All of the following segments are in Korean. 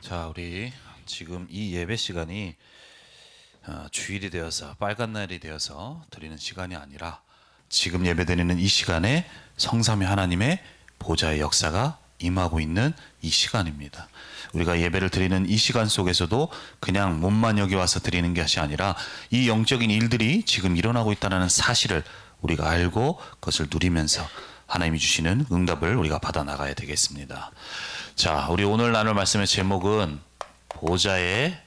자, 우리 지금 이 예배 시간이 주일이 되어서 빨간 날이 되어서 드리는 시간이 아니라 지금 예배드리는 이 시간에 성삼위 하나님의 보좌의 역사가 임하고 있는 이 시간입니다. 우리가 예배를 드리는 이 시간 속에서도 그냥 몸만 여기 와서 드리는 것이 아니라 이 영적인 일들이 지금 일어나고 있다는 사실을 우리가 알고 그것을 누리면서 하나님이 주시는 응답을 우리가 받아 나가야 되겠습니다. 자, 우리 오늘 나눌 말씀의 제목은 보좌의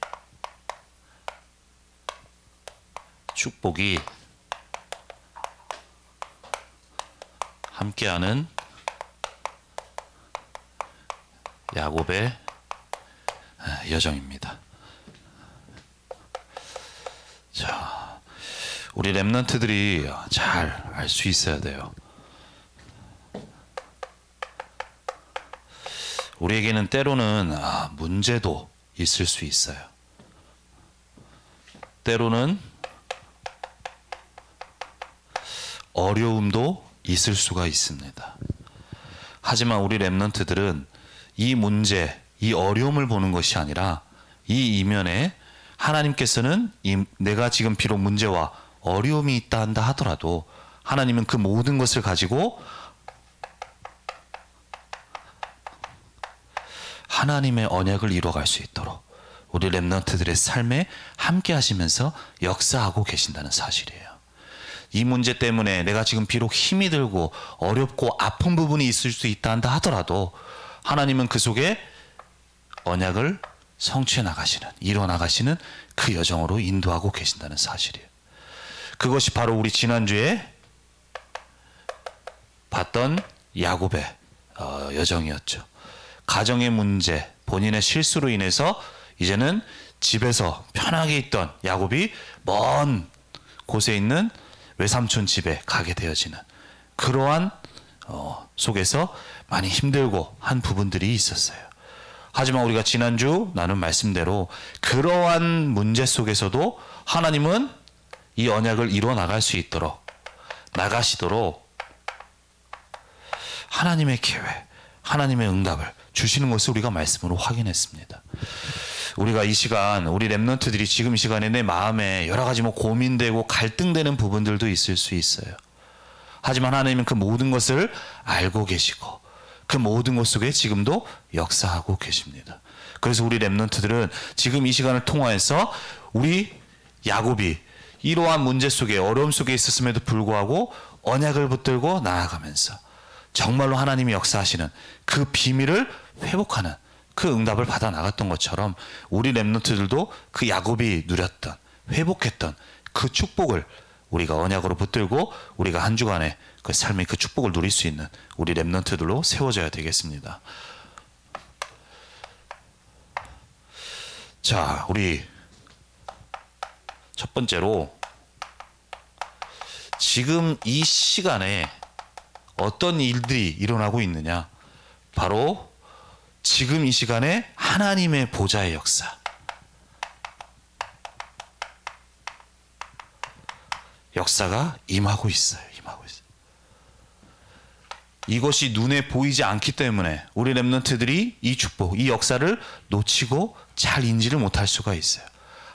축복이 함께하는 야곱의 여정입니다. 자, 우리 렘넌트들이 잘 알 수 있어야 돼요. 우리에게는 때로는 문제도 있을 수 있어요. 때로는 어려움도 있을 수가 있습니다. 하지만 우리 렘넌트들은 이 문제, 이 어려움을 보는 것이 아니라 이 이면에 하나님께서는 내가 지금 비록 문제와 어려움이 있다 한다 하더라도 하나님은 그 모든 것을 가지고 하나님의 언약을 이루어갈 수 있도록 우리 렘넌트들의 삶에 함께 하시면서 역사하고 계신다는 사실이에요. 이 문제 때문에 내가 지금 비록 힘이 들고 어렵고 아픈 부분이 있을 수 있다 한다 하더라도 하나님은 그 속에 언약을 성취해 나가시는, 이루어 나가시는 그 여정으로 인도하고 계신다는 사실이에요. 그것이 바로 우리 지난주에 봤던 야곱의 여정이었죠. 가정의 문제, 본인의 실수로 인해서 이제는 집에서 편하게 있던 야곱이 먼 곳에 있는 외삼촌 집에 가게 되어지는 그러한 속에서 많이 힘들고 한 부분들이 있었어요. 하지만 우리가 지난주 나눈 말씀대로 그러한 문제 속에서도 하나님은 이 언약을 이루어 나갈 수 있도록 나가시도록 하나님의 계획, 하나님의 응답을 주시는 것을 우리가 말씀으로 확인했습니다. 우리가 이 시간, 우리 렘넌트들이 지금 이 시간에 내 마음에 여러 가지 고민되고 갈등되는 부분들도 있을 수 있어요. 하지만 하나님은 그 모든 것을 알고 계시고 그 모든 것 속에 지금도 역사하고 계십니다. 그래서 우리 렘넌트들은 지금 이 시간을 통하여서 우리 야곱이 이러한 문제 속에 어려움 속에 있었음에도 불구하고 언약을 붙들고 나아가면서 정말로 하나님이 역사하시는 그 비밀을 회복하는 그 응답을 받아 나갔던 것처럼 우리 렘넌트들도 그 야곱이 누렸던 회복했던 그 축복을 우리가 언약으로 붙들고 우리가 한 주간에 그 삶의 그 축복을 누릴 수 있는 우리 렘넌트들로 세워져야 되겠습니다. 자, 우리 첫 번째로 지금 이 시간에 어떤 일들이 일어나고 있느냐? 바로 지금 이 시간에 하나님의 보좌의 역사. 역사가 임하고 있어요. 임하고 있어요. 이것이 눈에 보이지 않기 때문에 우리 렘넌트들이 이 축복, 이 역사를 놓치고 잘 인지를 못할 수가 있어요.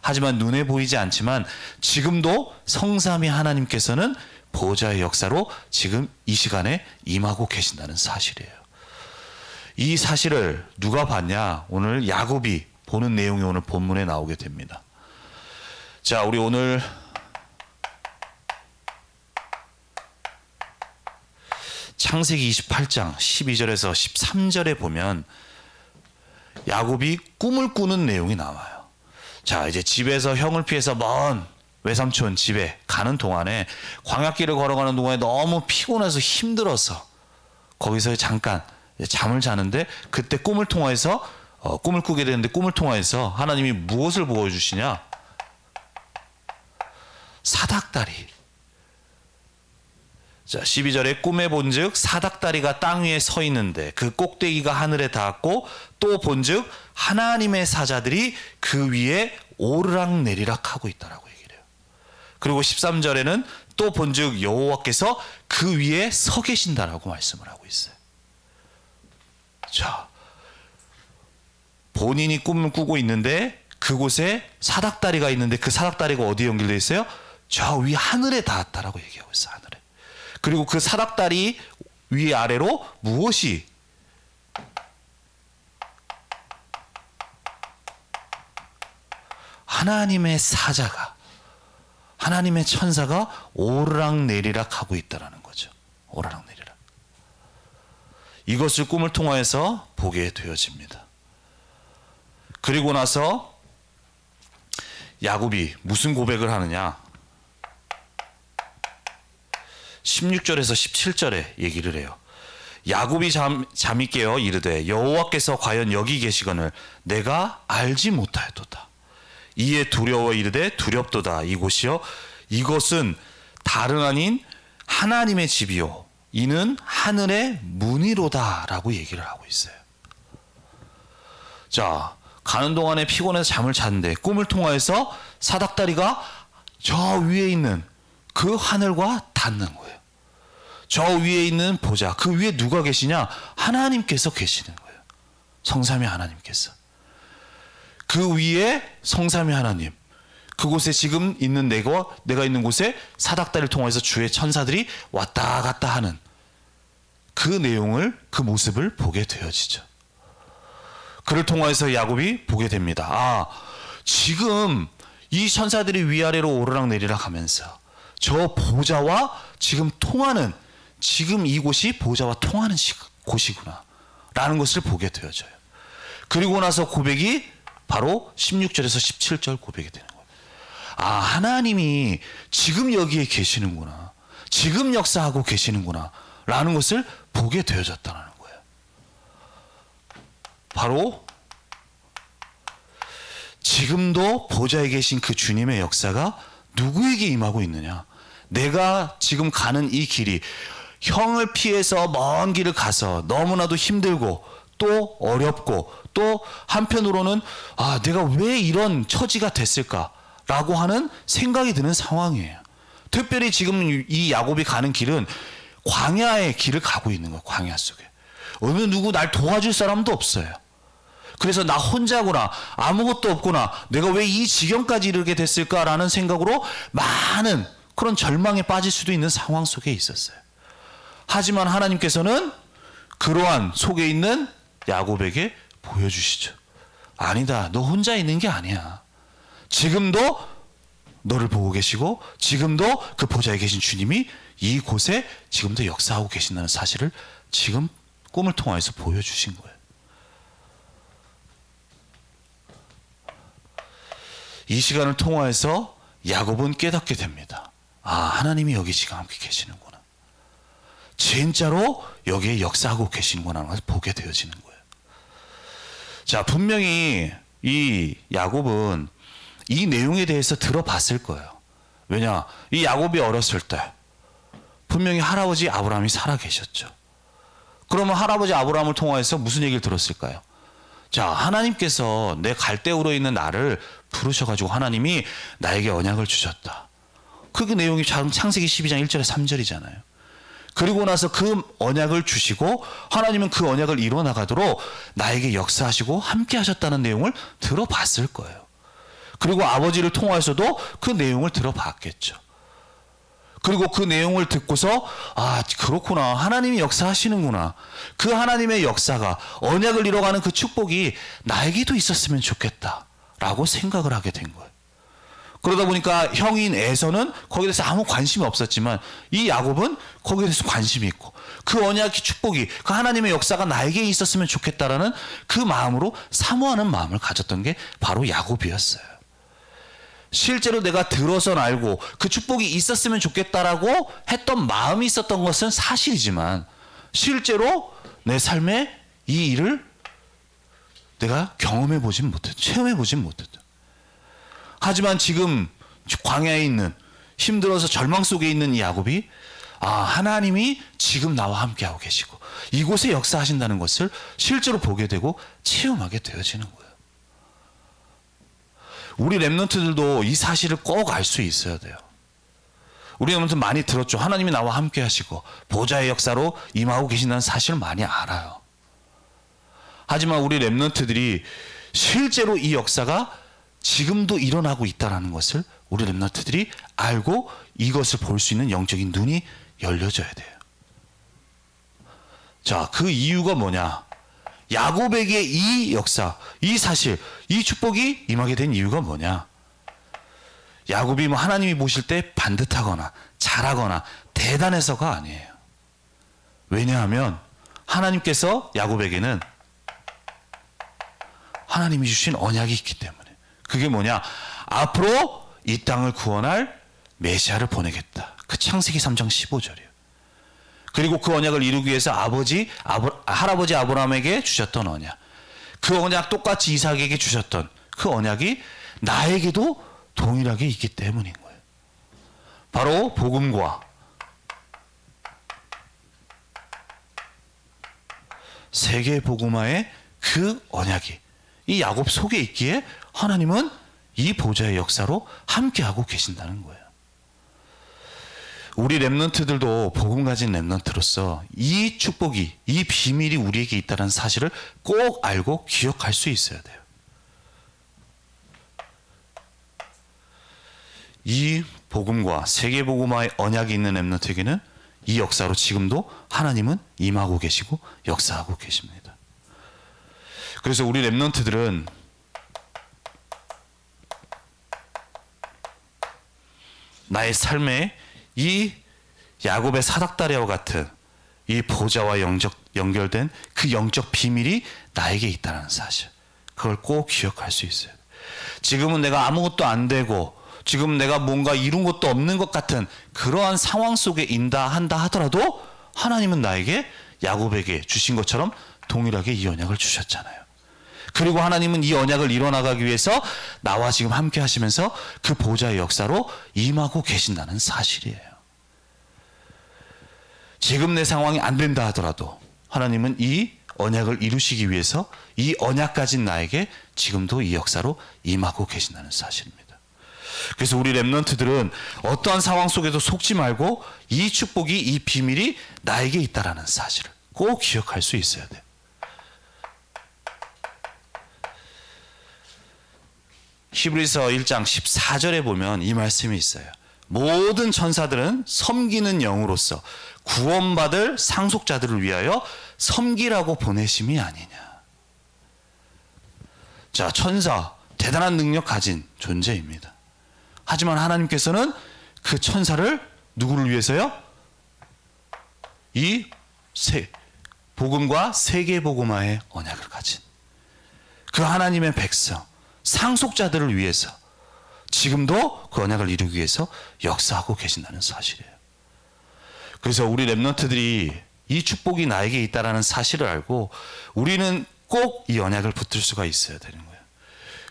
하지만 눈에 보이지 않지만 지금도 성삼위 하나님께서는 보좌의 역사로 지금 이 시간에 임하고 계신다는 사실이에요. 이 사실을 누가 봤냐? 오늘 야곱이 보는 내용이 오늘 본문에 나오게 됩니다. 자, 우리 오늘 창세기 28장 12절에서 13절에 보면 야곱이 꿈을 꾸는 내용이 나와요. 자, 이제 집에서 형을 피해서 먼 외삼촌 집에 가는 동안에 광야길을 걸어가는 동안에 너무 피곤해서 힘들어서 거기서 잠깐 잠을 자는데 그때 꿈을 통해서 꿈을 꾸게 되는데 꿈을 통해서 하나님이 무엇을 보여주시냐? 사닥다리. 자, 12절에 꿈에 본즉 사닥다리가 땅 위에 서 있는데 그 꼭대기가 하늘에 닿았고 또 본즉 하나님의 사자들이 그 위에 오르락 내리락 하고 있다라고 얘기를 해요. 그리고 13절에는 또 본즉 여호와께서 그 위에 서 계신다라고 말씀을 하고 있어요. 자, 본인이 꿈을 꾸고 있는데 그곳에 사닥다리가 있는데 그 사닥다리가 어디에 연결되어 있어요? 저 위 하늘에 닿았다라고 얘기하고 있어요. 하늘에. 그리고 그 사닥다리 위 아래로 무엇이 하나님의 사자가, 하나님의 천사가 오르락내리락 하고 있다라는 거죠. 오르락내리락. 이것을 꿈을 통하여서 보게 되어집니다. 그리고 나서 야곱이 무슨 고백을 하느냐? 16절에서 17절에 얘기를 해요. 야곱이 잠이 깨어 이르되 여호와께서 과연 여기 계시거늘 내가 알지 못하였도다. 이에 두려워 이르되 두렵도다. 이곳이요 이것은 다른 아닌 하나님의 집이요 이는 하늘의 문이로다 라고 얘기를 하고 있어요. 자, 가는 동안에 피곤해서 잠을 잤는데 꿈을 통하여서 사닥다리가 저 위에 있는 그 하늘과 닿는 거예요. 저 위에 있는 보좌, 그 위에 누가 계시냐? 하나님께서 계시는 거예요. 성삼위 하나님께서. 그 위에 성삼위 하나님, 그곳에 지금 있는 내가 있는 곳에 사닥다리를 통해서 주의 천사들이 왔다 갔다 하는 그 내용을, 그 모습을 보게 되어지죠. 그를 통해서 야곱이 보게 됩니다. 아, 지금 이 천사들이 위아래로 오르락내리락 하면서 저 보좌와 지금 통하는, 지금 이곳이 보좌와 통하는 곳이구나 라는 것을 보게 되어져요. 그리고 나서 고백이 바로 16절에서 17절 고백이 되는 거예요. 아, 하나님이 지금 여기에 계시는구나, 지금 역사하고 계시는구나 라는 것을 보게 되어졌다는 거예요. 바로 지금도 보좌에 계신 그 주님의 역사가 누구에게 임하고 있느냐? 내가 지금 가는 이 길이 형을 피해서 먼 길을 가서 너무나도 힘들고 또 어렵고 또 한편으로는 아, 내가 왜 이런 처지가 됐을까라고 하는 생각이 드는 상황이에요. 특별히 지금 이 야곱이 가는 길은 광야의 길을 가고 있는 거예요. 광야 속에 어느 누구 날 도와줄 사람도 없어요. 그래서 나 혼자구나, 아무것도 없구나, 내가 왜 이 지경까지 이르게 됐을까라는 생각으로 많은 그런 절망에 빠질 수도 있는 상황 속에 있었어요. 하지만 하나님께서는 그러한 속에 있는 야곱에게 보여주시죠. 아니다, 너 혼자 있는 게 아니야. 지금도 너를 보고 계시고 지금도 그 보좌에 계신 주님이 이곳에 지금도 역사하고 계신다는 사실을 지금 꿈을 통해서 보여주신 거예요. 이 시간을 통하여서 야곱은 깨닫게 됩니다. 아, 하나님이 여기 지금 함께 계시는구나. 진짜로 여기에 역사하고 계시는구나 하는 것을 보게 되어지는 거예요. 자, 분명히 이 야곱은 이 내용에 대해서 들어봤을 거예요. 왜냐, 이 야곱이 어렸을 때 분명히 할아버지 아브라함이 살아 계셨죠. 그러면 할아버지 아브라함을 통하여서 무슨 얘기를 들었을까요? 자, 하나님께서 내 갈대우로 있는 나를 부르셔가지고 하나님이 나에게 언약을 주셨다. 그 내용이 창세기 12장 1절에 3절이잖아요. 그리고 나서 그 언약을 주시고 하나님은 그 언약을 이뤄나가도록 나에게 역사하시고 함께 하셨다는 내용을 들어봤을 거예요. 그리고 아버지를 통해서도 그 내용을 들어봤겠죠. 그리고 그 내용을 듣고서 아, 그렇구나, 하나님이 역사하시는구나, 그 하나님의 역사가 언약을 이뤄가는 그 축복이 나에게도 있었으면 좋겠다 라고 생각을 하게 된 거예요. 그러다 보니까 형인 에서는 거기에 대해서 아무 관심이 없었지만 이 야곱은 거기에 대해서 관심이 있고 그 언약의 축복이, 그 하나님의 역사가 나에게 있었으면 좋겠다라는 그 마음으로 사모하는 마음을 가졌던 게 바로 야곱이었어요. 실제로 내가 들어선 알고 그 축복이 있었으면 좋겠다라고 했던 마음이 있었던 것은 사실이지만 실제로 내 삶에 이 일을 내가 경험해 보진 못했다, 체험해 보진 못했다. 하지만 지금 광야에 있는, 힘들어서 절망 속에 있는 이 야곱이 아, 하나님이 지금 나와 함께하고 계시고 이곳에 역사하신다는 것을 실제로 보게 되고 체험하게 되어지는 거예요. 우리 렘넌트들도 이 사실을 꼭 알 수 있어야 돼요. 우리 렘넌트 많이 들었죠. 하나님이 나와 함께 하시고 보좌의 역사로 임하고 계신다는 사실을 많이 알아요. 하지만 우리 렘넌트들이 실제로 이 역사가 지금도 일어나고 있다는 것을 우리 렘넌트들이 알고 이것을 볼 수 있는 영적인 눈이 열려져야 돼요. 자, 그 이유가 뭐냐? 야곱에게 이 역사, 이 사실, 이 축복이 임하게 된 이유가 뭐냐? 야곱이 뭐 하나님이 보실 때 반듯하거나 잘하거나 대단해서가 아니에요. 왜냐하면 하나님께서 야곱에게는 하나님이 주신 언약이 있기 때문에. 그게 뭐냐? 앞으로 이 땅을 구원할 메시아를 보내겠다. 그 창세기 3장 15절이에요. 그리고 그 언약을 이루기 위해서 할아버지 아브라함에게 주셨던 언약, 그 언약 똑같이 이삭에게 주셨던 그 언약이 나에게도 동일하게 있기 때문인 거예요. 바로 복음과 세계 복음화의 그 언약이 이 야곱 속에 있기에 하나님은 이 보좌의 역사로 함께하고 계신다는 거예요. 우리 렘넌트들도 복음 가진 렘넌트로서 이 축복이, 이 비밀이 우리에게 있다는 사실을 꼭 알고 기억할 수 있어야 돼요. 이 복음과 세계 복음화의 언약이 있는 렘넌트에게는 이 역사로 지금도 하나님은 임하고 계시고 역사하고 계십니다. 그래서 우리 렘넌트들은 나의 삶에 이 야곱의 사닥다리와 같은 이 보좌와 연결된 그 영적 비밀이 나에게 있다는 사실, 그걸 꼭 기억할 수 있어요. 지금은 내가 아무것도 안 되고 지금 내가 뭔가 이룬 것도 없는 것 같은 그러한 상황 속에 인다 한다 하더라도 하나님은 나에게 야곱에게 주신 것처럼 동일하게 이 언약을 주셨잖아요. 그리고 하나님은 이 언약을 이뤄나가기 위해서 나와 지금 함께 하시면서 그 보좌의 역사로 임하고 계신다는 사실이에요. 지금 내 상황이 안 된다 하더라도 하나님은 이 언약을 이루시기 위해서 이 언약 가진 나에게 지금도 이 역사로 임하고 계신다는 사실입니다. 그래서 우리 렘넌트들은 어떠한 상황 속에도 속지 말고 이 축복이, 이 비밀이 나에게 있다라는 사실을 꼭 기억할 수 있어야 돼요. 히브리서 1장 14절에 보면 이 말씀이 있어요. 모든 천사들은 섬기는 영으로서 구원받을 상속자들을 위하여 섬기라고 보내심이 아니냐. 자, 천사, 대단한 능력 가진 존재입니다. 하지만 하나님께서는 그 천사를 누구를 위해서요? 이 복음과 세계 복음화의 언약을 가진 그 하나님의 백성, 상속자들을 위해서 지금도 그 언약을 이루기 위해서 역사하고 계신다는 사실이에요. 그래서 우리 렘넌트들이 이 축복이 나에게 있다는 사실을 알고 우리는 꼭 이 언약을 붙들 수가 있어야 되는 거예요.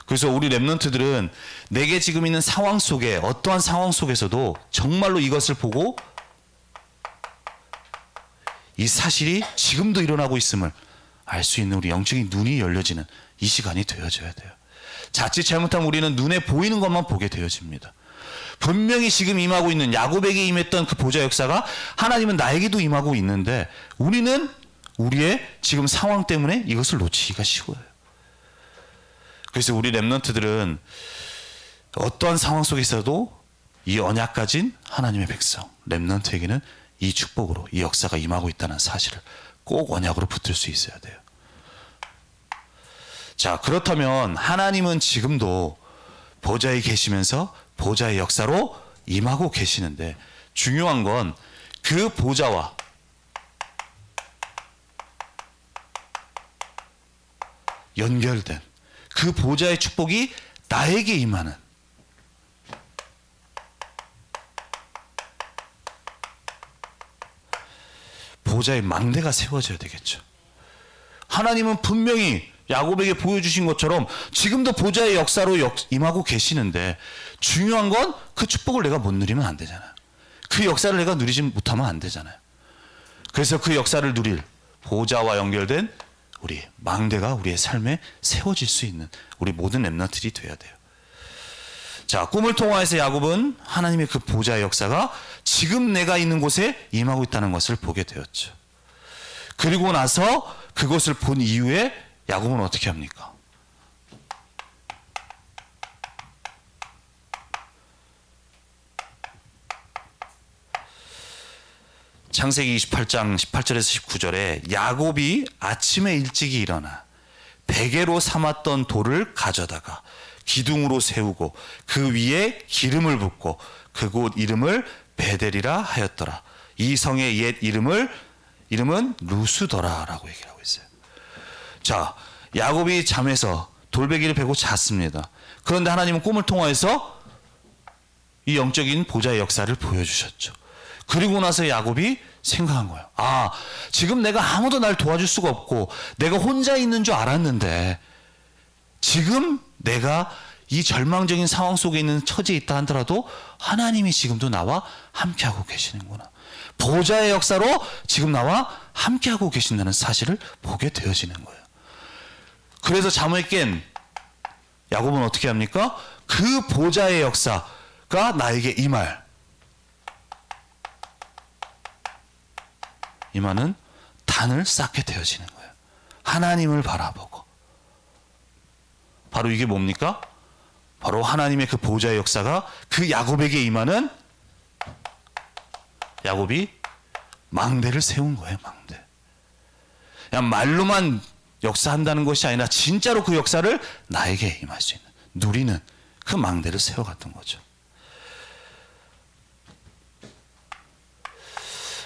그래서 우리 렘넌트들은 내게 지금 있는 상황 속에, 어떠한 상황 속에서도 정말로 이것을 보고 이 사실이 지금도 일어나고 있음을 알 수 있는 우리 영적인 눈이 열려지는 이 시간이 되어져야 돼요. 자칫 잘못하면 우리는 눈에 보이는 것만 보게 되어집니다. 분명히 지금 임하고 있는 야곱에게 임했던 그 보좌 역사가 하나님은 나에게도 임하고 있는데 우리는 우리의 지금 상황 때문에 이것을 놓치기가 쉬워요. 그래서 우리 렘넌트들은 어떠한 상황 속에서도 이 언약 가진 하나님의 백성, 렘넌트에게는 이 축복으로 이 역사가 임하고 있다는 사실을 꼭 언약으로 붙들 수 있어야 돼요. 자, 그렇다면 하나님은 지금도 보좌에 계시면서 보좌의 역사로 임하고 계시는데 중요한 건 그 보좌와 연결된 그 보좌의 축복이 나에게 임하는 보좌의 망대가 세워져야 되겠죠. 하나님은 분명히 야곱에게 보여주신 것처럼 지금도 보좌의 역사로 임하고 계시는데 중요한 건 그 축복을 내가 못 누리면 안 되잖아요. 그 역사를 내가 누리지 못하면 안 되잖아요. 그래서 그 역사를 누릴 보좌와 연결된 우리 망대가 우리의 삶에 세워질 수 있는 우리 모든 렘넌트들이 돼야 돼요. 자, 꿈을 통하여서 야곱은 하나님의 그 보좌의 역사가 지금 내가 있는 곳에 임하고 있다는 것을 보게 되었죠. 그리고 나서 그것을 본 이후에 야곱은 어떻게 합니까? 창세기 28장 18절에서 19절에 야곱이 아침에 일찍이 일어나 베개로 삼았던 돌을 가져다가 기둥으로 세우고 그 위에 기름을 붓고 그곳 이름을 베델이라 하였더라. 이 성의 옛 이름은 루스더라라고 얘기를 하고 있어요. 자, 야곱이 잠에서 돌베개를 베고 잤습니다. 그런데 하나님은 꿈을 통하여서 이 영적인 보좌의 역사를 보여주셨죠. 그리고 나서 야곱이 생각한 거예요. 아, 지금 내가 아무도 날 도와줄 수가 없고 내가 혼자 있는 줄 알았는데 지금 내가 이 절망적인 상황 속에 있는 처지에 있다 하더라도 하나님이 지금도 나와 함께하고 계시는구나. 보좌의 역사로 지금 나와 함께하고 계신다는 사실을 보게 되어지는 거예요. 그래서 잠을 깬 야곱은 어떻게 합니까? 그 보좌의 역사가 나에게 임하는 단을 쌓게 되어지는 거예요. 하나님을 바라보고. 바로 이게 뭡니까? 바로 하나님의 그 보좌의 역사가 그 야곱에게 임하는, 야곱이 망대를 세운 거예요. 망대. 그냥 말로만 역사한다는 것이 아니라 진짜로 그 역사를 나에게 임할 수 있는, 누리는 그 망대를 세워갔던 거죠.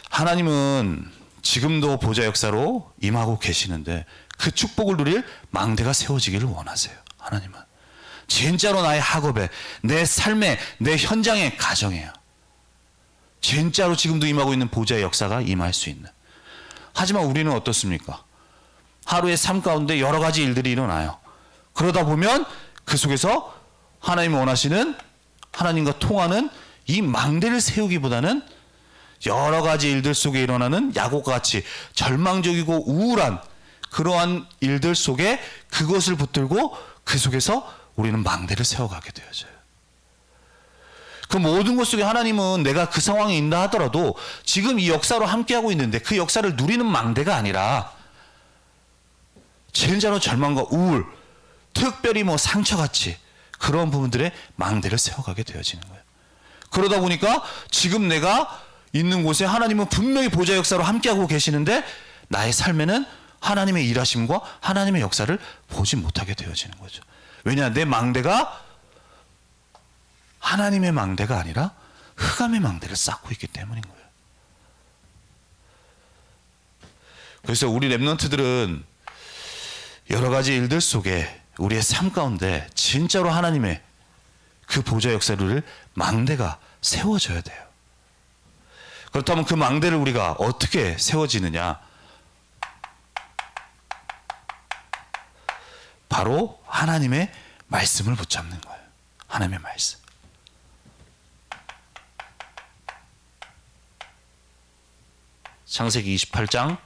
하나님은 지금도 보좌 역사로 임하고 계시는데 그 축복을 누릴 망대가 세워지기를 원하세요. 하나님은 진짜로 나의 학업에, 내 삶에, 내 현장에, 가정에요. 진짜로 지금도 임하고 있는 보좌의 역사가 임할 수 있는. 하지만 우리는 어떻습니까? 하루의 삶 가운데 여러 가지 일들이 일어나요. 그러다 보면 그 속에서 하나님이 원하시는, 하나님과 통하는 이 망대를 세우기보다는 여러 가지 일들 속에 일어나는 야곱과 같이 절망적이고 우울한 그러한 일들 속에 그것을 붙들고 그 속에서 우리는 망대를 세워가게 되어져요. 그 모든 것 속에 하나님은 내가 그 상황에 있다 하더라도 지금 이 역사로 함께하고 있는데 그 역사를 누리는 망대가 아니라 진짜로 절망과 우울, 특별히 상처같이 그런 부분들의 망대를 세워가게 되어지는 거예요. 그러다 보니까 지금 내가 있는 곳에 하나님은 분명히 보좌 역사로 함께하고 계시는데 나의 삶에는 하나님의 일하심과 하나님의 역사를 보지 못하게 되어지는 거죠. 왜냐? 내 망대가 하나님의 망대가 아니라 흑암의 망대를 쌓고 있기 때문인 거예요. 그래서 우리 렘넌트들은 여러 가지 일들 속에 우리의 삶 가운데 진짜로 하나님의 그 보좌 역사를 망대가 세워져야 돼요. 그렇다면 그 망대를 우리가 어떻게 세워지느냐? 바로 하나님의 말씀을 붙잡는 거예요. 하나님의 말씀. 창세기 28장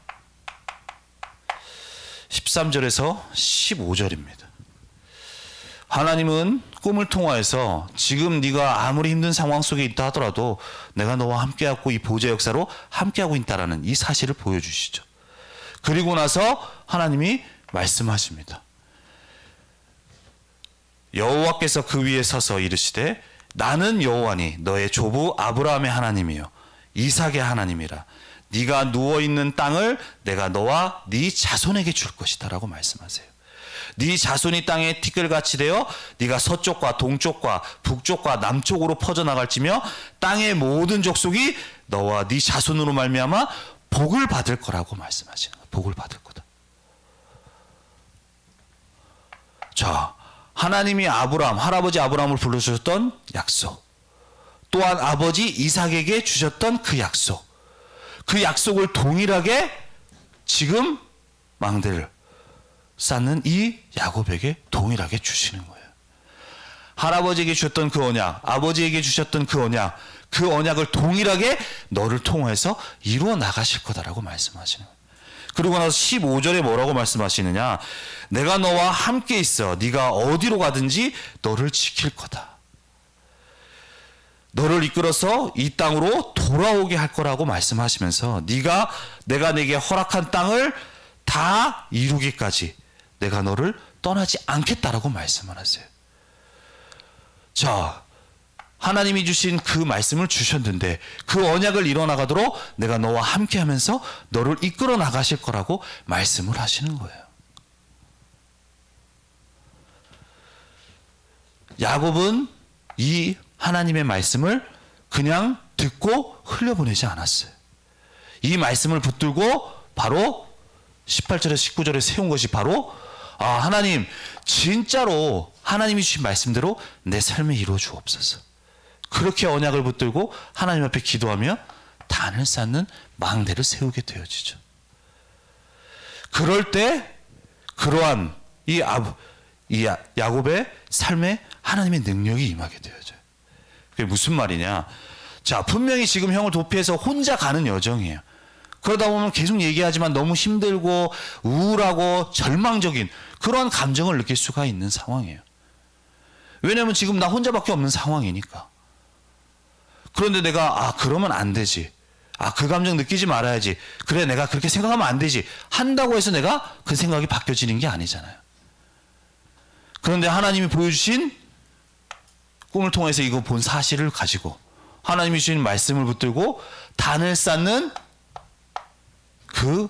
13절에서 15절입니다. 하나님은 꿈을 통하여서 지금 네가 아무리 힘든 상황 속에 있다 하더라도 내가 너와 함께하고 이 보좌 역사로 함께하고 있다라는 이 사실을 보여주시죠. 그리고 나서 하나님이 말씀하십니다. 여호와께서 그 위에 서서 이르시되 나는 여호와니 너의 조부 아브라함의 하나님이요 이삭의 하나님이라. 네가 누워있는 땅을 내가 너와 네 자손에게 줄 것이다 라고 말씀하세요. 네 자손이 땅에 티끌같이 되어 네가 서쪽과 동쪽과 북쪽과 남쪽으로 퍼져나갈지며 땅의 모든 족속이 너와 네 자손으로 말미암아 복을 받을 거라고 말씀하시는 거예요. 복을 받을 거다. 자, 하나님이 할아버지 아브라함을 불러주셨던 약속, 또한 아버지 이삭에게 주셨던 그 약속, 그 약속을 동일하게 지금 망대를 쌓는 이 야곱에게 동일하게 주시는 거예요. 할아버지에게 주셨던 그 언약, 아버지에게 주셨던 그 언약을 동일하게 너를 통해서 이루어 나가실 거다라고 말씀하시는 거예요. 그리고 나서 15절에 뭐라고 말씀하시느냐? 내가 너와 함께 있어. 네가 어디로 가든지 너를 지킬 거다. 너를 이끌어서 이 땅으로 돌아오게 할 거라고 말씀하시면서 내가 내게 허락한 땅을 다 이루기까지 내가 너를 떠나지 않겠다라고 말씀을 하세요. 자, 하나님이 주신 그 말씀을 주셨는데 그 언약을 이뤄나가도록 내가 너와 함께하면서 너를 이끌어 나가실 거라고 말씀을 하시는 거예요. 야곱은 이 하나님의 말씀을 그냥 듣고 흘려보내지 않았어요. 이 말씀을 붙들고 바로 18절에 19절에 세운 것이 바로 하나님 진짜로 하나님이 주신 말씀대로 내 삶에 이루어 주옵소서. 그렇게 언약을 붙들고 하나님 앞에 기도하며 단을 쌓는 망대를 세우게 되어지죠. 그럴 때 그러한 이 야곱의 삶에 하나님의 능력이 임하게 되어져요. 그게 무슨 말이냐? 자, 분명히 지금 형을 도피해서 혼자 가는 여정이에요. 그러다 보면 계속 얘기하지만 너무 힘들고 우울하고 절망적인 그러한 감정을 느낄 수가 있는 상황이에요. 왜냐하면 지금 나 혼자밖에 없는 상황이니까. 그런데 내가 그러면 안 되지. 그 감정 느끼지 말아야지. 그래, 내가 그렇게 생각하면 안 되지. 한다고 해서 내가 그 생각이 바뀌어지는 게 아니잖아요. 그런데 하나님이 보여주신 꿈을 통해서 이거 본 사실을 가지고 하나님이 주신 말씀을 붙들고 단을 쌓는 그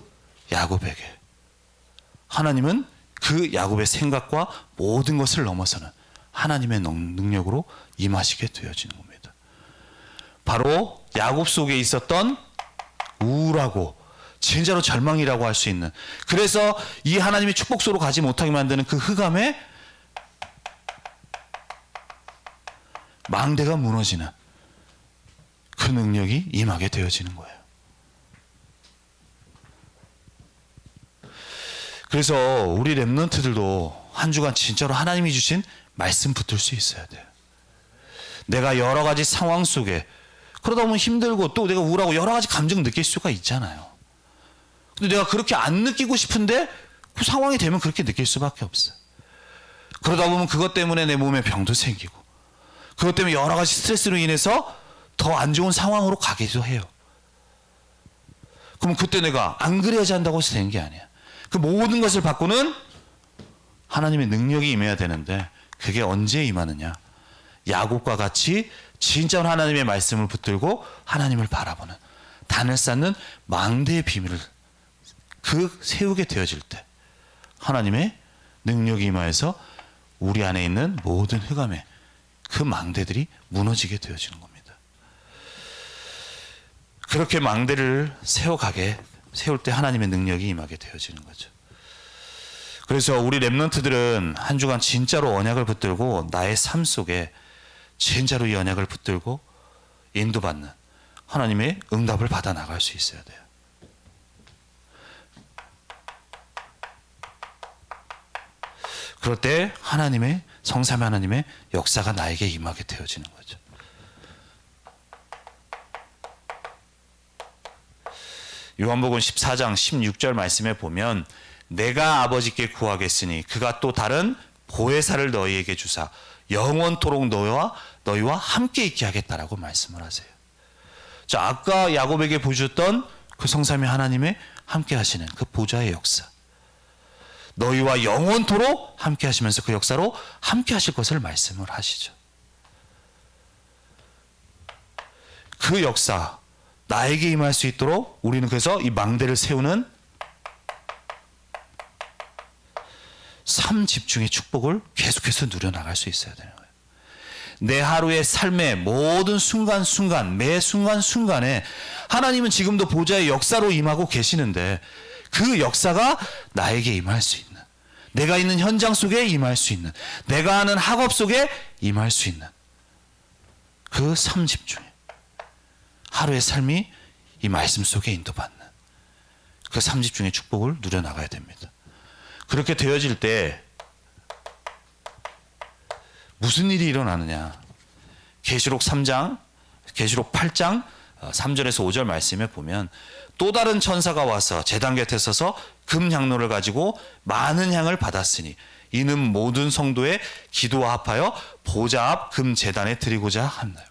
야곱에게 하나님은 그 야곱의 생각과 모든 것을 넘어서는 하나님의 능력으로 임하시게 되어지는 겁니다. 바로 야곱 속에 있었던 우울하고 진짜로 절망이라고 할 수 있는, 그래서 이 하나님의 축복소로 가지 못하게 만드는 그 흑암에 망대가 무너지는 그 능력이 임하게 되어지는 거예요. 그래서 우리 렘넌트들도 한 주간 진짜로 하나님이 주신 말씀 붙들 수 있어야 돼요. 내가 여러 가지 상황 속에 그러다 보면 힘들고 또 내가 우울하고 여러 가지 감정 느낄 수가 있잖아요. 근데 내가 그렇게 안 느끼고 싶은데 그 상황이 되면 그렇게 느낄 수밖에 없어요. 그러다 보면 그것 때문에 내 몸에 병도 생기고 그것 때문에 여러 가지 스트레스로 인해서 더 안 좋은 상황으로 가기도 해요. 그럼 그때 내가 안 그래야지 한다고 해서 되는 게 아니야. 그 모든 것을 바꾸는 하나님의 능력이 임해야 되는데 그게 언제 임하느냐? 야곱과 같이 진짜 하나님의 말씀을 붙들고 하나님을 바라보는 단을 쌓는 망대의 비밀을 세우게 되어질 때 하나님의 능력이 임하여서 우리 안에 있는 모든 흑암의 그 망대들이 무너지게 되어지는 겁니다. 그렇게 망대를 세울 때 하나님의 능력이 임하게 되어지는 거죠. 그래서 우리 렘넌트들은 한 주간 진짜로 언약을 붙들고 나의 삶 속에 진짜로 이 언약을 붙들고 인도받는 하나님의 응답을 받아 나갈 수 있어야 돼요. 그럴 때 하나님의 성삼위 하나님의 역사가 나에게 임하게 되어지는 거죠. 요한복음 14장 16절 말씀에 보면 내가 아버지께 구하겠으니 그가 또 다른 보혜사를 너희에게 주사 영원토록 너희와 함께 있게 하겠다라고 말씀을 하세요. 자, 아까 야곱에게 보여줬던 그 성삼위 하나님의 함께 하시는 그 보좌의 역사, 너희와 영원토록 함께 하시면서 그 역사로 함께 하실 것을 말씀을 하시죠. 그 역사 나에게 임할 수 있도록 우리는 그래서 이 망대를 세우는 삶 집중의 축복을 계속해서 누려나갈 수 있어야 되는 거예요. 내 하루의 삶의 모든 순간순간, 매 순간순간에 하나님은 지금도 보좌의 역사로 임하고 계시는데 그 역사가 나에게 임할 수 있는, 내가 있는 현장 속에 임할 수 있는, 내가 하는 학업 속에 임할 수 있는 그 삶 집중에 하루의 삶이 이 말씀 속에 인도받는 그 삶 집중의 축복을 누려나가야 됩니다. 그렇게 되어질 때 무슨 일이 일어나느냐? 계시록 3장, 계시록 8장 3절에서 5절 말씀에 보면 또 다른 천사가 와서 제단 곁에 서서 금 향로를 가지고 많은 향을 받았으니 이는 모든 성도의 기도와 합하여 보좌 앞 금 제단에 드리고자 한다.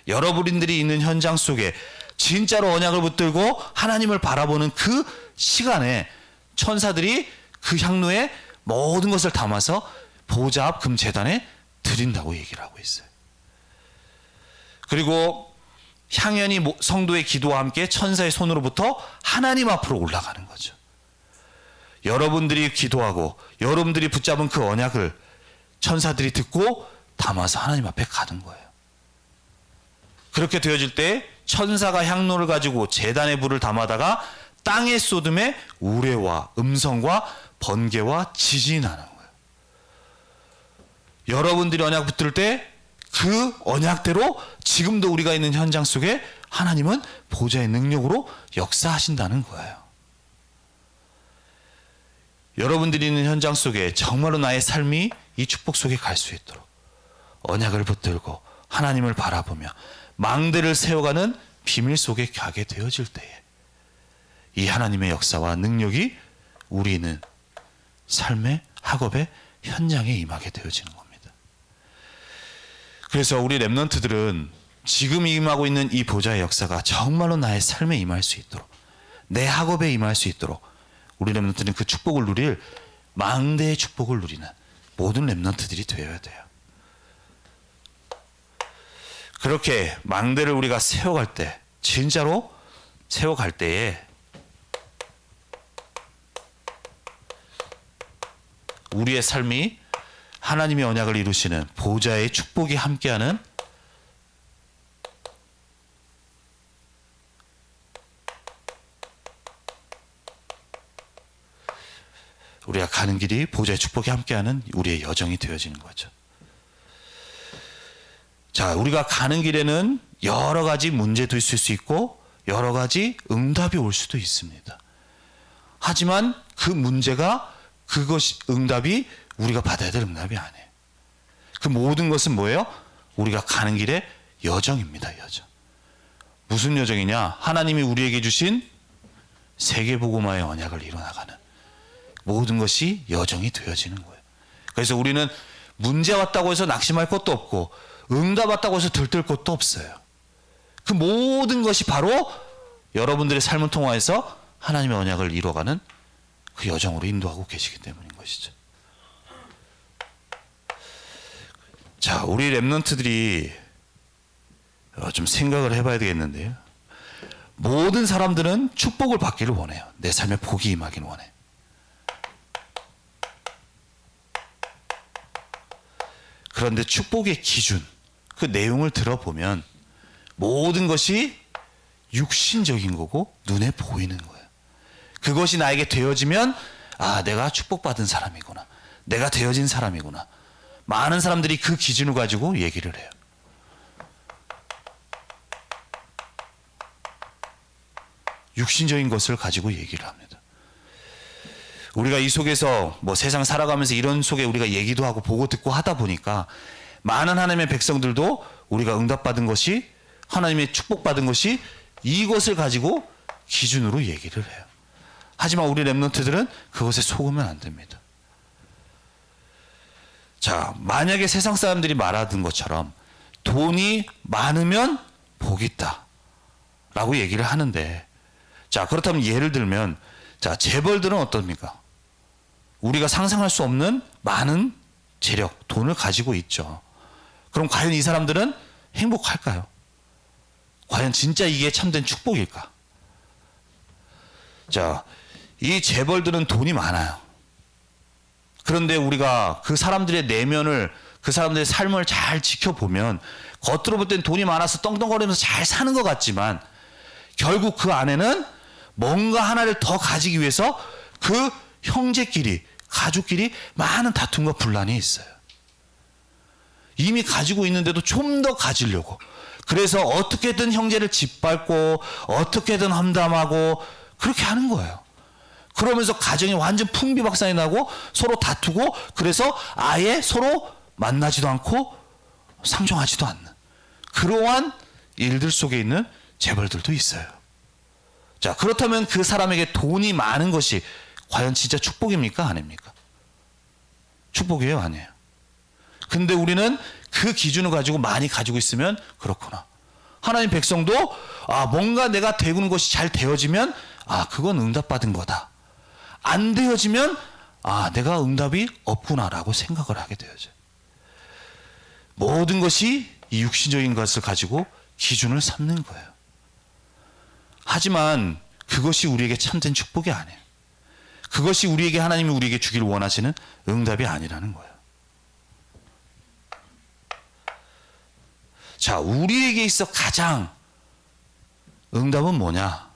여러분들이 있는 현장 속에 진짜로 언약을 붙들고 하나님을 바라보는 그 시간에 천사들이 그 향로에 모든 것을 담아서 보좌 앞 금 제단에 드린다고 얘기를 하고 있어요. 그리고 향연이 성도의 기도와 함께 천사의 손으로부터 하나님 앞으로 올라가는 거죠. 여러분들이 기도하고 여러분들이 붙잡은 그 언약을 천사들이 듣고 담아서 하나님 앞에 가는 거예요. 그렇게 되어질 때 천사가 향로를 가지고 제단의 불을 담아다가 땅에 쏟음에 우레와 음성과 번개와 지진이 나는 거예요. 여러분들이 언약 붙들 때 그 언약대로 지금도 우리가 있는 현장 속에 하나님은 보좌의 능력으로 역사하신다는 거예요. 여러분들이 있는 현장 속에 정말로 나의 삶이 이 축복 속에 갈 수 있도록 언약을 붙들고 하나님을 바라보며 망대를 세워가는 비밀 속에 가게 되어질 때에 이 하나님의 역사와 능력이 우리는 삶의 학업의 현장에 임하게 되어지는 겁니다. 그래서 우리 렘넌트들은 지금 임하고 있는 이 보좌의 역사가 정말로 나의 삶에 임할 수 있도록 내 학업에 임할 수 있도록 우리 렘넌트는 그 축복을 누릴 망대의 축복을 누리는 모든 렘넌트들이 되어야 돼요. 그렇게 망대를 우리가 세워갈 때 진짜로 세워갈 때에 우리의 삶이 하나님의 언약을 이루시는 보좌의 축복이 함께하는 우리가 가는 길이 보좌의 축복이 함께하는 우리의 여정이 되어지는 거죠. 자, 우리가 가는 길에는 여러 가지 문제도 있을 수 있고 여러 가지 응답이 올 수도 있습니다. 하지만 그 문제가 그것이 응답이 우리가 받아야 될 응답이 아니에요. 그 모든 것은 뭐예요? 우리가 가는 길의 여정입니다. 여정. 무슨 여정이냐? 하나님이 우리에게 주신 세계복음화의 언약을 이뤄나가는 모든 것이 여정이 되어지는 거예요. 그래서 우리는 문제 왔다고 해서 낙심할 것도 없고 응답 왔다고 해서 들뜰 것도 없어요. 그 모든 것이 바로 여러분들의 삶을 통하여서 하나님의 언약을 이뤄가는 그 여정으로 인도하고 계시기 때문인 것이죠. 자, 우리 렘넌트들이 좀 생각을 해봐야 되겠는데요. 모든 사람들은 축복을 받기를 원해요. 내 삶에 복이 임하기를 원해. 그런데 축복의 기준, 그 내용을 들어보면 모든 것이 육신적인 거고 눈에 보이는 거예요. 그것이 나에게 되어지면 아, 내가 축복받은 사람이구나. 내가 되어진 사람이구나. 많은 사람들이 그 기준을 가지고 얘기를 해요. 육신적인 것을 가지고 얘기를 합니다. 우리가 이 속에서 뭐 세상 살아가면서 이런 속에 우리가 얘기도 하고 보고 듣고 하다 보니까 많은 하나님의 백성들도 우리가 응답받은 것이 하나님의 축복받은 것이 이것을 가지고 기준으로 얘기를 해요. 하지만 우리 렘넌트들은 그것에 속으면 안 됩니다. 자, 만약에 세상 사람들이 말하던 것처럼 돈이 많으면 복이 있다 라고 얘기를 하는데, 자, 그렇다면 예를 들면, 자, 재벌들은 어떻습니까? 우리가 상상할 수 없는 많은 재력, 돈을 가지고 있죠. 그럼 과연 이 사람들은 행복할까요? 과연 진짜 이게 참된 축복일까? 자, 이 재벌들은 돈이 많아요. 그런데 우리가 그 사람들의 내면을, 그 사람들의 삶을 잘 지켜보면 겉으로 볼 땐 돈이 많아서 떵떵거리면서 잘 사는 것 같지만 결국 그 안에는 뭔가 하나를 더 가지기 위해서 그 형제끼리, 가족끼리 많은 다툼과 분란이 있어요. 이미 가지고 있는데도 좀 더 가지려고. 그래서 어떻게든 형제를 짓밟고 어떻게든 험담하고 그렇게 하는 거예요. 그러면서 가정이 완전 풍비박산이 나고 서로 다투고 그래서 아예 서로 만나지도 않고 상종하지도 않는 그러한 일들 속에 있는 재벌들도 있어요. 자, 그렇다면 그 사람에게 돈이 많은 것이 과연 진짜 축복입니까? 아닙니까? 축복이에요? 아니에요? 근데 우리는 그 기준을 가지고 많이 가지고 있으면 그렇구나. 하나님 백성도 아, 뭔가 내가 되는 것이 잘 되어지면 아, 그건 응답받은 거다. 안 되어지면 아, 내가 응답이 없구나라고 생각을 하게 되어져요. 모든 것이 이 육신적인 것을 가지고 기준을 삼는 거예요. 하지만 그것이 우리에게 참된 축복이 아니에요. 그것이 우리에게 하나님이 우리에게 주기를 원하시는 응답이 아니라는 거예요. 자, 우리에게 있어 가장 응답은 뭐냐?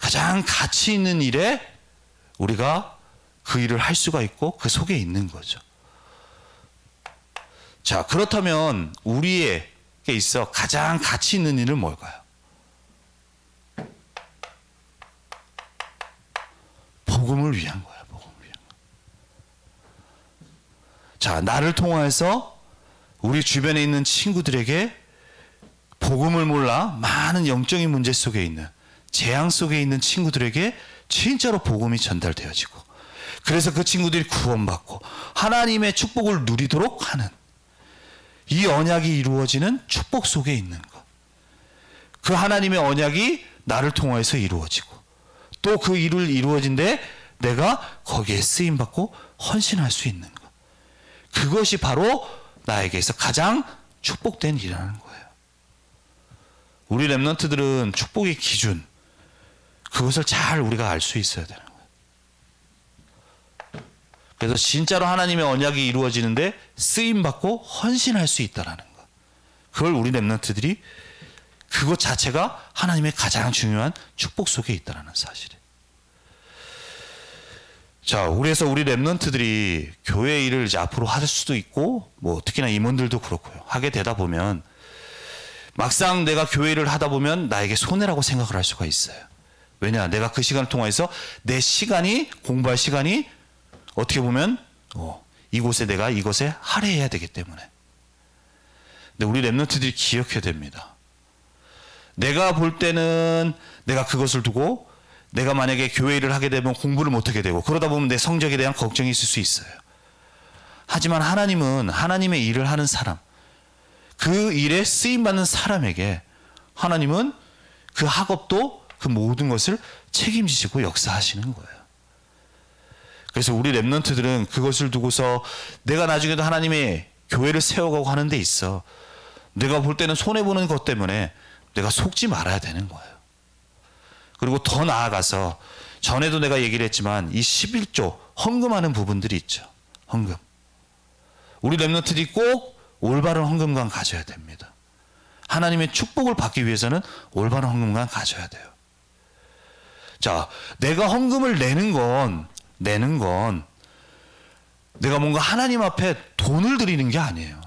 가장 가치 있는 일에 우리가 그 일을 할 수가 있고 그 속에 있는 거죠. 자, 그렇다면 우리에게 있어 가장 가치 있는 일은 뭘까요? 복음을 위한 거야. 복음을 위한 거. 자, 나를 통해서 우리 주변에 있는 친구들에게 복음을 몰라 많은 영적인 문제 속에 있는, 재앙 속에 있는 친구들에게 진짜로 복음이 전달되어지고, 그래서 그 친구들이 구원받고 하나님의 축복을 누리도록 하는 이 언약이 이루어지는 축복 속에 있는 것. 그 하나님의 언약이 나를 통해서 이루어지고 또 그 일을 이루어진데 내가 거기에 쓰임받고 헌신할 수 있는 것. 그것이 바로 나에게서 가장 축복된 일이라는 거예요. 우리 렘넌트들은 축복의 기준, 그것을 잘 우리가 알 수 있어야 되는 거예요. 그래서 진짜로 하나님의 언약이 이루어지는데 쓰임받고 헌신할 수 있다는 것. 그걸 우리 렘넌트들이 그것 자체가 하나님의 가장 중요한 축복 속에 있다는 사실이에요. 자, 그래서 우리 렘넌트들이 교회 일을 이제 앞으로 할 수도 있고, 뭐 특히나 임원들도 그렇고요. 하게 되다 보면 막상 내가 교회 일을 하다 보면 나에게 손해라고 생각을 할 수가 있어요. 왜냐? 내가 그 시간을 통해서 내 시간이, 공부할 시간이 어떻게 보면 이곳에 내가 이것에 할애해야 되기 때문에. 근데 우리 렘넌트들이 기억해야 됩니다. 내가 볼 때는 내가 그것을 두고 내가 만약에 교회 일을 하게 되면 공부를 못하게 되고 그러다 보면 내 성적에 대한 걱정이 있을 수 있어요. 하지만 하나님은 하나님의 일을 하는 사람, 그 일에 쓰임받는 사람에게 하나님은 그 학업도 그 모든 것을 책임지시고 역사하시는 거예요. 그래서 우리 렘넌트들은 그것을 두고서 내가 나중에도 하나님의 교회를 세워가고 하는 데 있어 내가 볼 때는 손해보는 것 때문에 내가 속지 말아야 되는 거예요. 그리고 더 나아가서 전에도 내가 얘기를 했지만 이 11조 헌금하는 부분들이 있죠. 헌금. 우리 렘넌트들이 꼭 올바른 헌금관 가져야 됩니다. 하나님의 축복을 받기 위해서는 올바른 헌금관 가져야 돼요. 자, 내가 헌금을 내는 건 내가 뭔가 하나님 앞에 돈을 드리는 게 아니에요.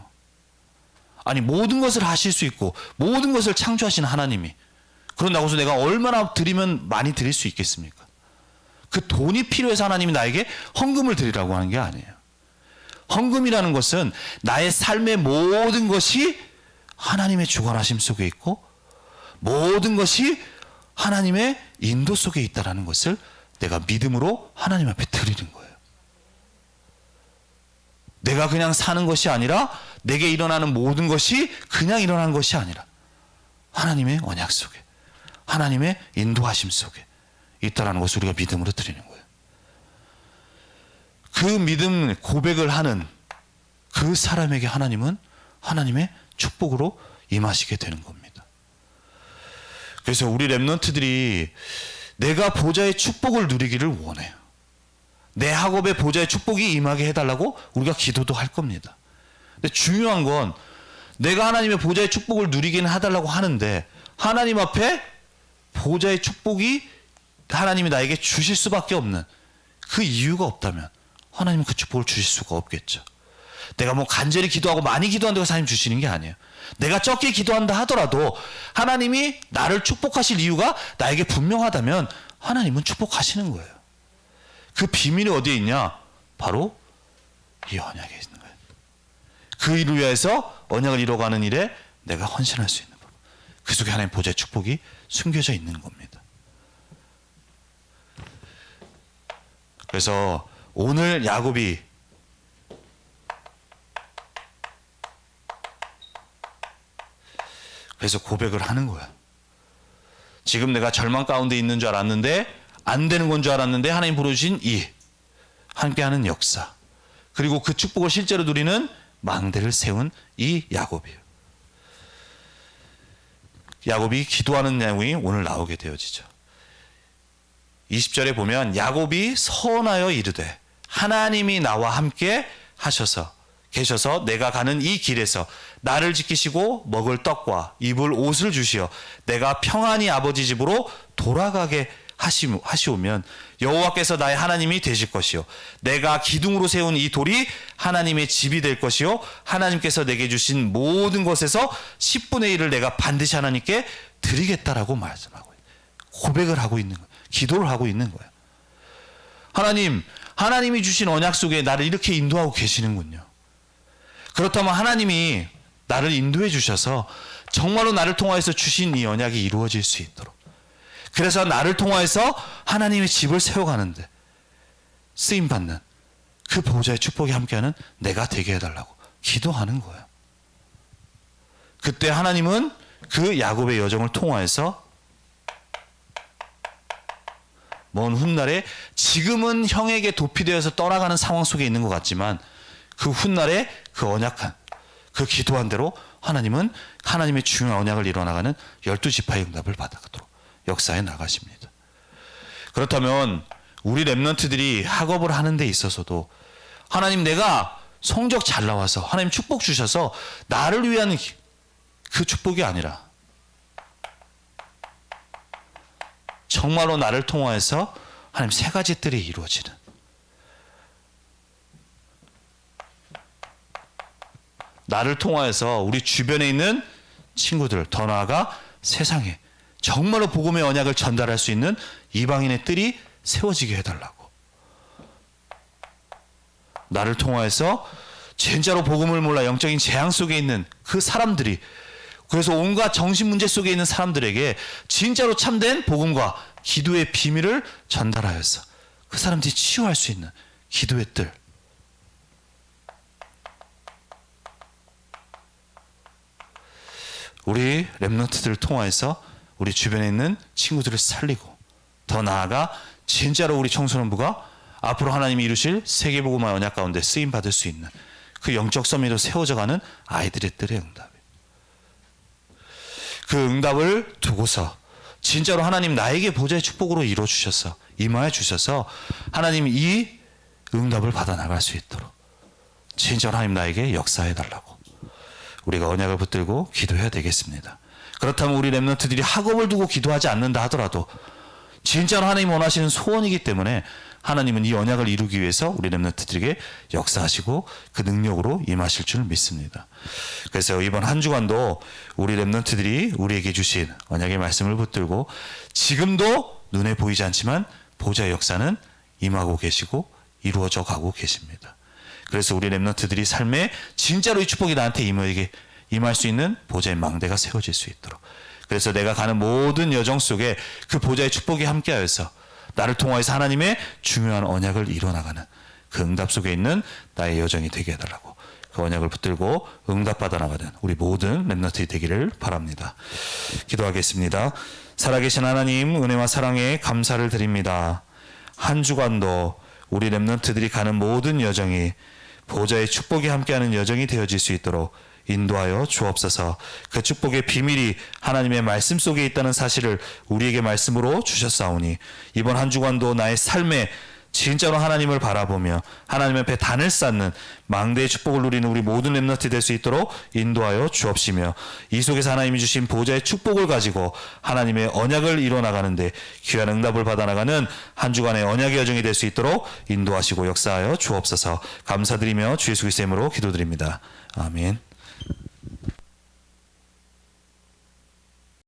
아니, 모든 것을 하실 수 있고 모든 것을 창조하신 하나님이 그런다고 해서 내가 얼마나 드리면 많이 드릴 수 있겠습니까? 그 돈이 필요해서 하나님이 나에게 헌금을 드리라고 하는 게 아니에요. 헌금이라는 것은 나의 삶의 모든 것이 하나님의 주관하심 속에 있고 모든 것이 하나님의 인도 속에 있다는 것을 내가 믿음으로 하나님 앞에 드리는 거예요. 내가 그냥 사는 것이 아니라 내게 일어나는 모든 것이 그냥 일어나는 것이 아니라 하나님의 언약 속에 하나님의 인도하심 속에 있다는 것을 우리가 믿음으로 드리는 거예요. 그 믿음 고백을 하는 그 사람에게 하나님은 하나님의 축복으로 임하시게 되는 겁니다. 그래서 우리 렘넌트들이 내가 보좌의 축복을 누리기를 원해요. 내 학업에 보좌의 축복이 임하게 해달라고 우리가 기도도 할 겁니다. 근데 중요한 건 내가 하나님의 보좌의 축복을 누리기는 해달라고 하는데 하나님 앞에 보좌의 축복이 하나님이 나에게 주실 수밖에 없는 그 이유가 없다면 하나님은 그 축복을 주실 수가 없겠죠. 내가 뭐 간절히 기도하고 많이 기도한다고 하나님 주시는 게 아니에요. 내가 적게 기도한다 하더라도 하나님이 나를 축복하실 이유가 나에게 분명하다면 하나님은 축복하시는 거예요. 그 비밀이 어디에 있냐? 바로 이 언약에 있는 거예요. 그 일을 위해서 언약을 이뤄가는 일에 내가 헌신할 수 있는 법. 그 속에 하나님 보좌의 축복이 숨겨져 있는 겁니다. 그래서 오늘 야곱이 그래서 고백을 하는 거야. 지금 내가 절망 가운데 있는 줄 알았는데 안 되는 건 줄 알았는데 하나님 부르신 이 함께하는 역사 그리고 그 축복을 실제로 누리는 망대를 세운 이 야곱이에요. 야곱이 기도하는 내용이 오늘 나오게 되어지죠. 20절에 보면 야곱이 서원하여 이르되 하나님이 나와 함께 계셔서 내가 가는 이 길에서 나를 지키시고 먹을 떡과 입을 옷을 주시어 내가 평안히 아버지 집으로 돌아가게 하시오면 여호와께서 나의 하나님이 되실 것이요 내가 기둥으로 세운 이 돌이 하나님의 집이 될 것이요 하나님께서 내게 주신 모든 것에서 10분의 1을 내가 반드시 하나님께 드리겠다라고 말씀하고 고백을 하고 있는 거예요. 기도를 하고 있는 거예요. 하나님이 주신 언약 속에 나를 이렇게 인도하고 계시는군요. 그렇다면 하나님이 나를 인도해 주셔서 정말로 나를 통하여서 주신 이 언약이 이루어질 수 있도록, 그래서 나를 통하여서 하나님의 집을 세워가는데 쓰임받는 그 보호자의 축복이 함께하는 내가 되게 해달라고 기도하는 거예요. 그때 하나님은 그 야곱의 여정을 통하여서 먼 훗날에 지금은 형에게 도피되어서 떠나가는 상황 속에 있는 것 같지만 그 훗날에 그 언약한 그 기도한 대로 하나님은 하나님의 중요한 언약을 이뤄나가는 12지파의 응답을 받아가도록 역사에 나가십니다. 그렇다면 우리 렘넌트들이 학업을 하는 데 있어서도 하나님 내가 성적 잘 나와서 하나님 축복 주셔서 나를 위한 그 축복이 아니라 정말로 나를 통하여서 하나님 세 가지 뜰이 이루어지는, 나를 통하여서 우리 주변에 있는 친구들, 더 나아가 세상에 정말로 복음의 언약을 전달할 수 있는 이방인의 뜰이 세워지게 해달라고, 나를 통하여서 진짜로 복음을 몰라 영적인 재앙 속에 있는 그 사람들이, 그래서 온갖 정신 문제 속에 있는 사람들에게 진짜로 참된 복음과 기도의 비밀을 전달하여서 그 사람들이 치유할 수 있는 기도의 뜰, 우리 렘넌트들을 통하여서 우리 주변에 있는 친구들을 살리고, 더 나아가 진짜로 우리 청소년부가 앞으로 하나님이 이루실 세계복음화 언약 가운데 쓰임받을 수 있는 그 영적 서밋으로 세워져가는 아이들의 뜰의 응답, 그 응답을 두고서 진짜로 하나님 나에게 보좌의 축복으로 이루어주셔서 임하여 주셔서 하나님 이 응답을 받아 나갈 수 있도록 진짜로 하나님 나에게 역사해 달라고 우리가 언약을 붙들고 기도해야 되겠습니다. 그렇다면 우리 렘넌트들이 학업을 두고 기도하지 않는다 하더라도 진짜로 하나님 원하시는 소원이기 때문에 하나님은 이 언약을 이루기 위해서 우리 렘넌트들에게 역사하시고 그 능력으로 임하실 줄 믿습니다. 그래서 이번 한 주간도 우리 렘넌트들이 우리에게 주신 언약의 말씀을 붙들고 지금도 눈에 보이지 않지만 보좌의 역사는 임하고 계시고 이루어져 가고 계십니다. 그래서 우리 렘넌트들이 삶에 진짜로 이 축복이 나한테 임할 수 있는 보좌의 망대가 세워질 수 있도록, 그래서 내가 가는 모든 여정 속에 그 보좌의 축복이 함께하여서 나를 통하여서 하나님의 중요한 언약을 이뤄나가는 그 응답 속에 있는 나의 여정이 되게 해달라고 그 언약을 붙들고 응답받아 나가는 우리 모든 렘넌트들이 되기를 바랍니다. 기도하겠습니다. 살아계신 하나님, 은혜와 사랑에 감사를 드립니다. 한 주간도 우리 렘넌트들이 가는 모든 여정이 보좌의 축복이 함께하는 여정이 되어질 수 있도록 인도하여 주옵소서. 그 축복의 비밀이 하나님의 말씀 속에 있다는 사실을 우리에게 말씀으로 주셨사오니 이번 한 주간도 나의 삶에 진짜로 하나님을 바라보며 하나님 앞에 단을 쌓는 망대의 축복을 누리는 우리 모든 렘넌트 될 수 있도록 인도하여 주옵시며, 이 속에서 하나님이 주신 보좌의 축복을 가지고 하나님의 언약을 이뤄나가는데 귀한 응답을 받아나가는 한 주간의 언약의 여정이 될 수 있도록 인도하시고 역사하여 주옵소서. 감사드리며 주 예수 그리스도의 이름으로 기도드립니다. 아멘.